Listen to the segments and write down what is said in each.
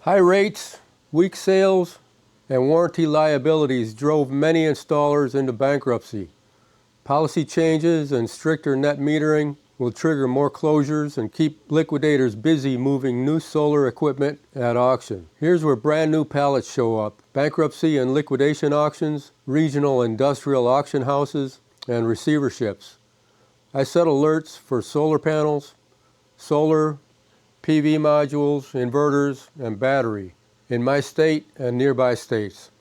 High rates, weak sales, and warranty liabilities drove many installers into bankruptcy. Policy changes and stricter net metering will trigger more closures and keep liquidators busy moving new solar equipment at auction. Here's where brand new pallets show up: bankruptcy and liquidation auctions, regional industrial auction houses, and receiverships. I set alerts for solar panels, solar, PV modules, inverters, and battery in my state and nearby states.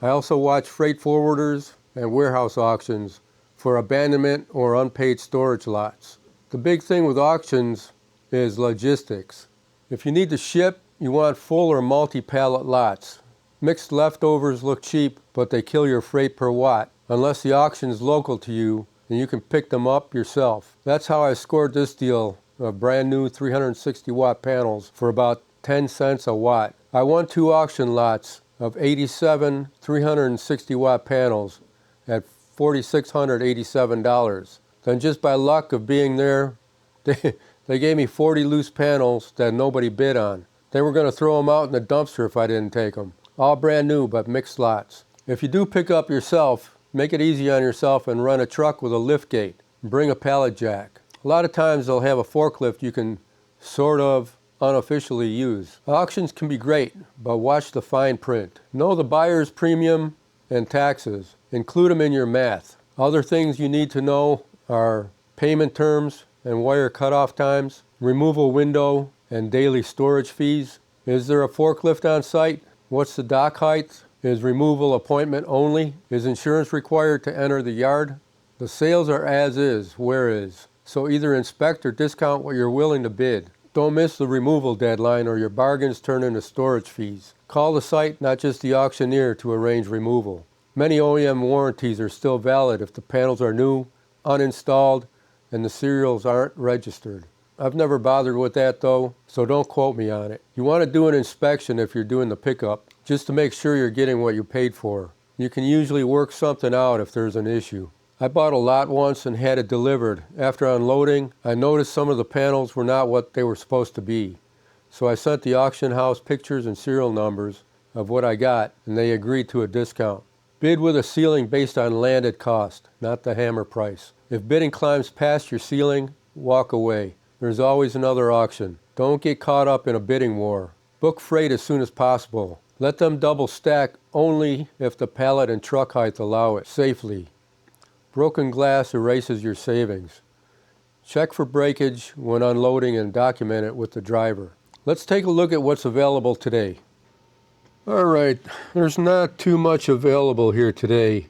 I also watch freight forwarders and warehouse auctions for abandonment or unpaid storage lots. The big thing with auctions is logistics. If you need to ship, you want full or multi-pallet lots. Mixed leftovers look cheap, but they kill your freight per watt, unless the auction is local to you and you can pick them up yourself. That's how I scored this deal of brand new 360 watt panels for about 10 cents a watt. I won 2 auction lots of 87 360 watt panels at $4,687. Then just by luck of being there, they gave me 40 loose panels that nobody bid on. They were going to throw them out in the dumpster if I didn't take them. All brand new, but mixed lots. If you do pick up yourself, make it easy on yourself and run a truck with a lift gate. Bring a pallet jack. A lot of times they'll have a forklift you can sort of unofficially use. Auctions can be great, but watch the fine print. Know the buyer's premium and taxes. Include them in your math. Other things you need to know are payment terms and wire cutoff times, removal window and daily storage fees. Is there a forklift on site? What's the dock height? Is removal appointment only? Is insurance required to enter the yard? The sales are as is, where is. So either inspect or discount what you're willing to bid. Don't miss the removal deadline or your bargains turn into storage fees. Call the site, not just the auctioneer, to arrange removal. Many OEM warranties are still valid if the panels are new, uninstalled, and the serials aren't registered. I've never bothered with that though, so don't quote me on it. You want to do an inspection if you're doing the pickup, just to make sure you're getting what you paid for. You can usually work something out if there's an issue. I bought a lot once and had it delivered. After unloading, I noticed some of the panels were not what they were supposed to be. So I sent the auction house pictures and serial numbers of what I got, and they agreed to a discount. Bid with a ceiling based on landed cost, not the hammer price. If bidding climbs past your ceiling, walk away. There's always another auction. Don't get caught up in a bidding war. Book freight as soon as possible. Let them double stack only if the pallet and truck height allow it safely. Broken glass erases your savings. Check for breakage when unloading and document it with the driver. Let's take a look at what's available today. All right, there's not too much available here today.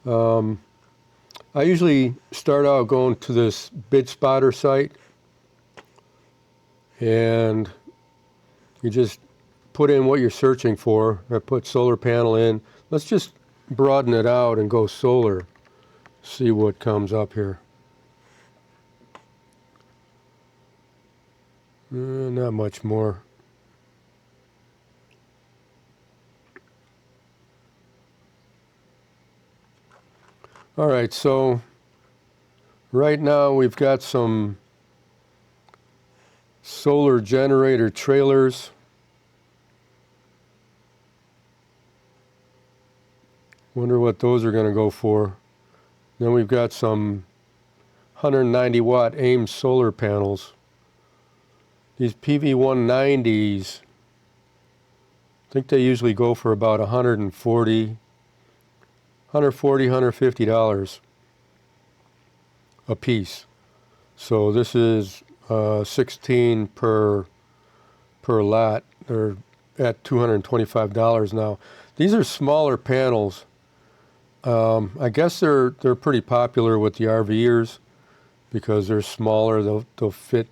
I usually start out going to this bid spotter site and you just put in what you're searching for. I put solar panel in. Let's just broaden it out and go solar. See what comes up here. Not much more. All right, so right now we've got some solar generator trailers. Wonder what those are going to go for. Then we've got some 190 watt AIM solar panels. These PV190s, I think they usually go for about $140, $150 a piece. So this is 16 per lot. They're at $225 now. These are smaller panels. I guess they're pretty popular with the RVers because they're smaller. They'll fit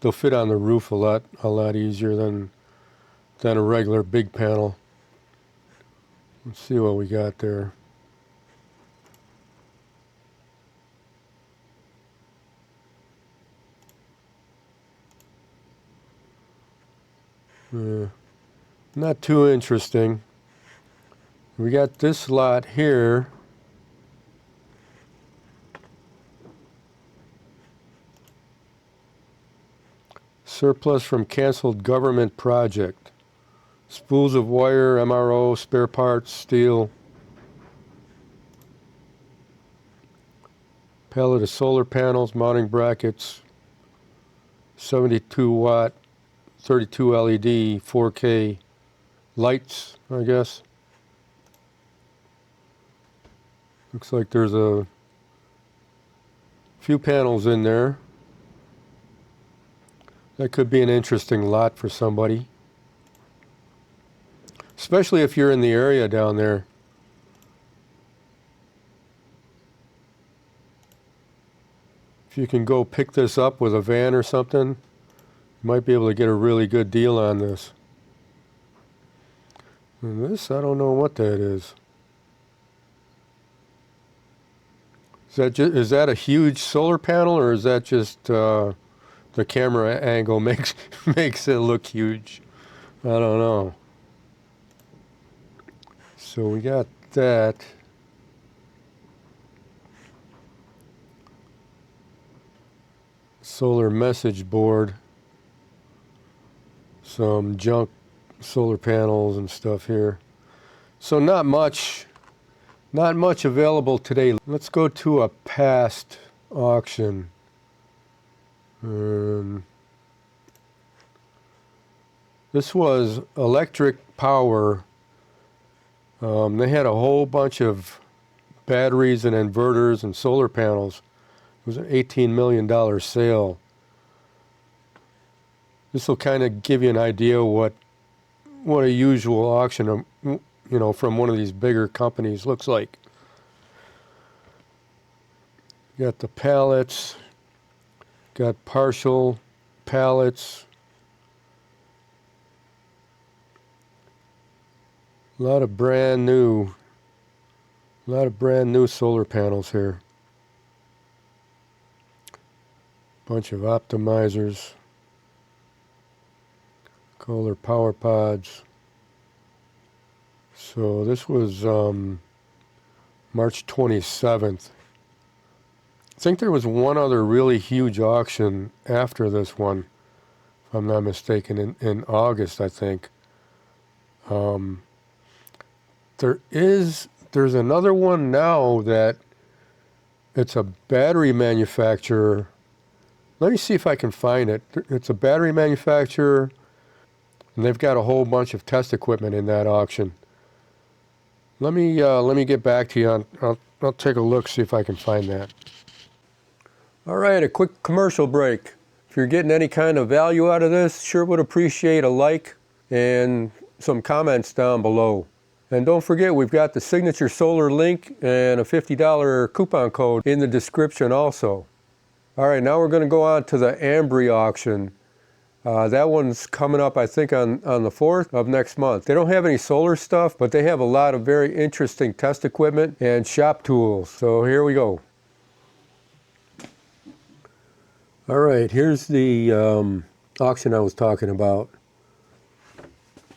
on the roof a lot easier than a regular big panel. Let's see what we got there. Not too interesting. We got this lot here. Surplus from canceled government project. Spools of wire, MRO, spare parts, steel. Pallet of solar panels, mounting brackets. 72 watt, 32 LED, 4K lights, I guess. Looks like there's a few panels in there. That could be an interesting lot for somebody, especially if you're in the area down there. If you can go pick this up with a van or something, you might be able to get a really good deal on this. And this, I don't know what that is. Is that a huge solar panel, or is that just the camera angle makes it look huge? I don't know. So we got that. Solar message board. Some junk solar panels and stuff here. So not much available today. Let's go to a past auction. This was electric power. They had a whole bunch of batteries and inverters and solar panels. It was an $18 million sale. This will kind of give you an idea what a usual auction, from one of these bigger companies looks like. Got the pallets, got partial pallets. A lot of brand new solar panels here. Bunch of optimizers, Kohler power pods. So this was March 27th. I think there was one other really huge auction after this one, if I'm not mistaken, in August, I think. There's another one now that it's a battery manufacturer. Let me see if I can find it. It's a battery manufacturer, and they've got a whole bunch of test equipment in that auction. Let me get back to you. I'll take a look, see if I can find that. All right, a quick commercial break. If you're getting any kind of value out of this, sure would appreciate a like and some comments down below. And don't forget, we've got the Signature Solar link and a $50 coupon code in the description also. All right, now we're going to go on to the Ambri auction. That one's coming up, I think, on the 4th of next month. They don't have any solar stuff, but they have a lot of very interesting test equipment and shop tools. So here we go. All right, here's the auction I was talking about.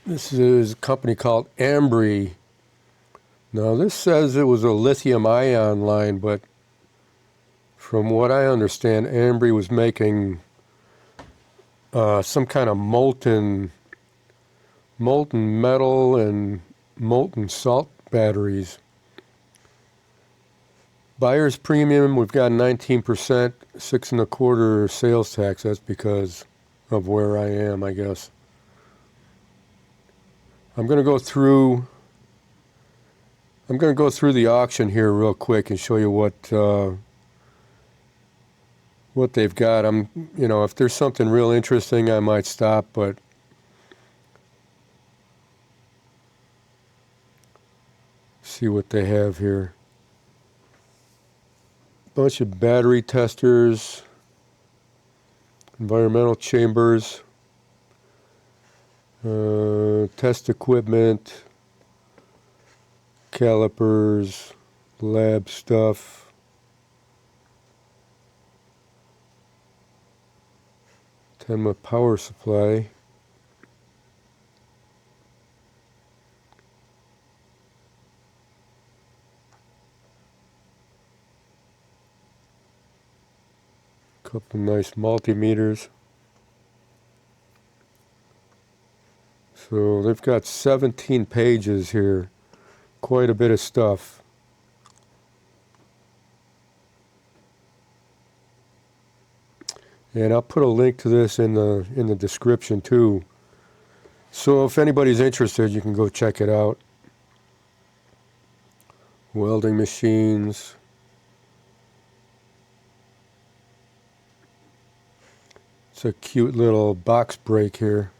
This is a company called Ambri. Now this says it was a lithium-ion line, but from what I understand, Ambri was making some kind of molten metal and molten salt batteries. Buyer's premium, we've got 19%, 6.25% sales tax. That's because of where I am, I guess. I'm going to go through the auction here real quick and show you what they've got. If there's something real interesting, I might stop, but see what they have here. Bunch of battery testers, environmental chambers, test equipment, calipers, lab stuff. Tenma power supply. Couple nice multimeters. So they've got 17 pages here, quite a bit of stuff. And I'll put a link to this in the description too. So if anybody's interested, you can go check it out. Welding machines. It's a cute little box break here.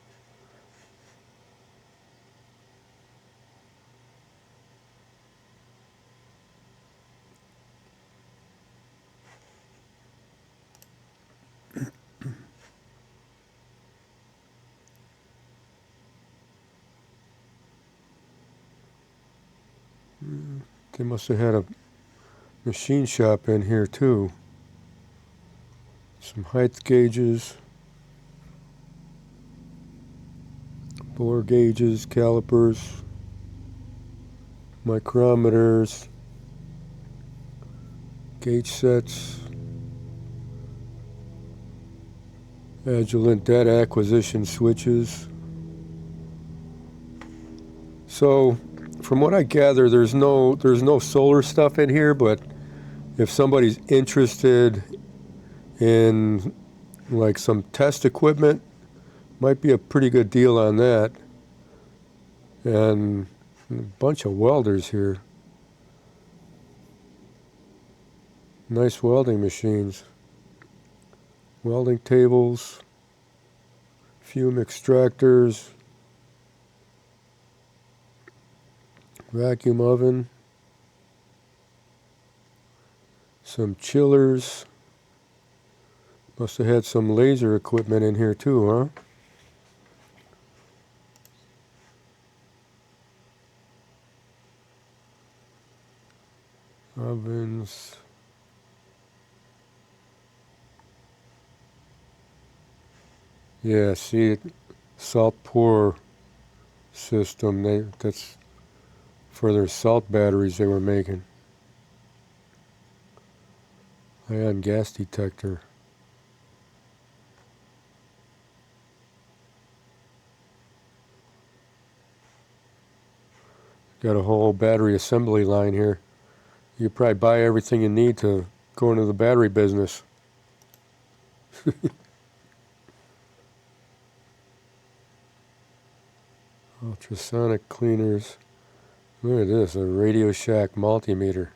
They must have had a machine shop in here too. Some height gauges, bore gauges, calipers, micrometers, gauge sets, Agilent data acquisition switches. So, from what I gather, there's no solar stuff in here, but if somebody's interested in like some test equipment, might be a pretty good deal on that. And a bunch of welders here. Nice welding machines. Welding tables, fume extractors, vacuum oven, some chillers. Must have had some laser equipment in here too, huh? Ovens. Yeah, see, salt pour system. That's for their salt batteries they were making. Ion gas detector. Got a whole battery assembly line here. You probably buy everything you need to go into the battery business. Ultrasonic cleaners. Look at this, a Radio Shack multimeter.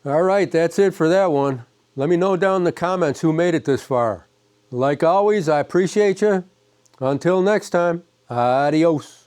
All right, that's it for that one. Let me know down in the comments who made it this far. Like always, I appreciate you. Until next time, adios.